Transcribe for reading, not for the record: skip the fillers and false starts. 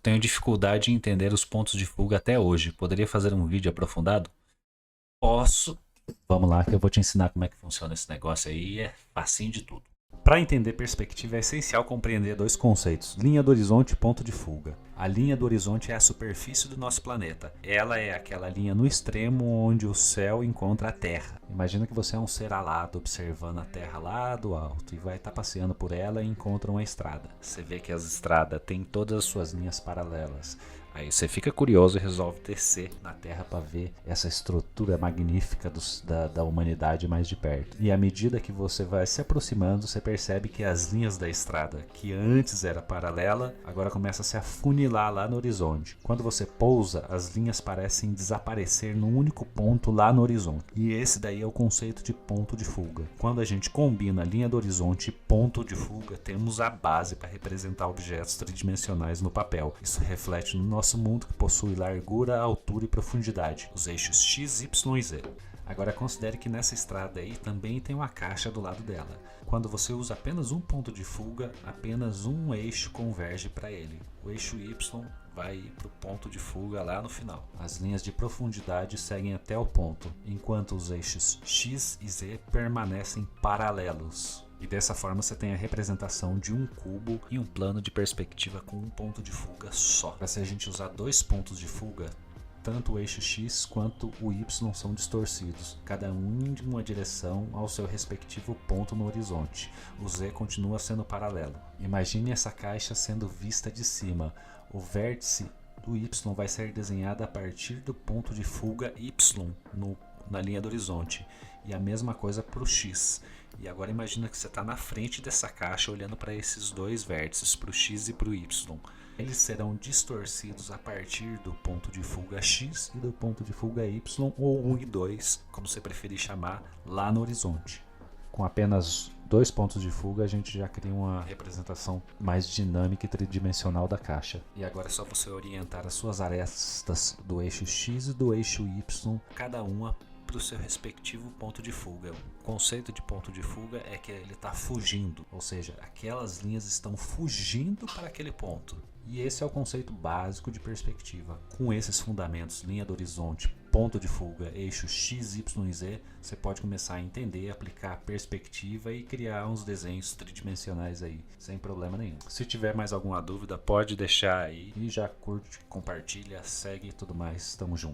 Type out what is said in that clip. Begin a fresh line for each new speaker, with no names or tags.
tenho dificuldade em entender os pontos de fuga até hoje. Poderia fazer um vídeo aprofundado? Posso. Vamos lá que eu vou te ensinar como é que funciona esse negócio aí. É facinho de tudo. Para entender perspectiva é essencial compreender dois conceitos: linha do horizonte e ponto de fuga. A linha do horizonte é a superfície do nosso planeta. Ela é aquela linha no extremo onde o céu encontra a Terra. Imagina que você é um ser alado observando a Terra lá do alto e vai estar passeando por ela e encontra uma estrada. Você vê que as estradas têm todas as suas linhas paralelas. Aí você fica curioso e resolve descer na Terra para ver essa estrutura magnífica da humanidade mais de perto. E à medida que você vai se aproximando, você percebe que as linhas da estrada, que antes era paralela, agora começa a se afunilar lá no horizonte. Quando você pousa, as linhas parecem desaparecer num único ponto lá no horizonte. E esse daí é o conceito de ponto de fuga. Quando a gente combina linha do horizonte e ponto de fuga, temos a base para representar objetos tridimensionais no papel. Isso reflete no nosso mundo, que possui largura, altura e profundidade, os eixos x, y e z. Agora considere que nessa estrada aí também tem uma caixa do lado dela. Quando você usa apenas um ponto de fuga, apenas um eixo converge para ele. O eixo y vai para o ponto de fuga lá no final. As linhas de profundidade seguem até o ponto, enquanto os eixos x e z permanecem paralelos. E dessa forma você tem a representação de um cubo e um plano de perspectiva com um ponto de fuga só. Para se a gente usar dois pontos de fuga, tanto o eixo X quanto o Y são distorcidos, cada um em uma direção ao seu respectivo ponto no horizonte. O Z continua sendo paralelo. Imagine essa caixa sendo vista de cima. O vértice do Y vai ser desenhado a partir do ponto de fuga Y na linha do horizonte. E a mesma coisa para o X. E agora imagina que você está na frente dessa caixa olhando para esses dois vértices, para o X e para o Y. Eles serão distorcidos a partir do ponto de fuga X e do ponto de fuga Y, ou 1 e 2, como você preferir chamar, lá no horizonte. Com apenas dois pontos de fuga, a gente já cria uma representação mais dinâmica e tridimensional da caixa. E agora é só você orientar as suas arestas do eixo X e do eixo Y, cada uma para o seu respectivo ponto de fuga. O conceito de ponto de fuga é que ele está fugindo, ou seja, aquelas linhas estão fugindo para aquele ponto. E esse é o conceito básico de perspectiva. Com esses fundamentos, linha do horizonte, ponto de fuga, eixo X, Y e Z, você pode começar a entender, aplicar a perspectiva e criar uns desenhos tridimensionais aí, sem problema nenhum. Se tiver mais alguma dúvida, pode deixar aí. E já curte, compartilha, segue e tudo mais. Tamo junto.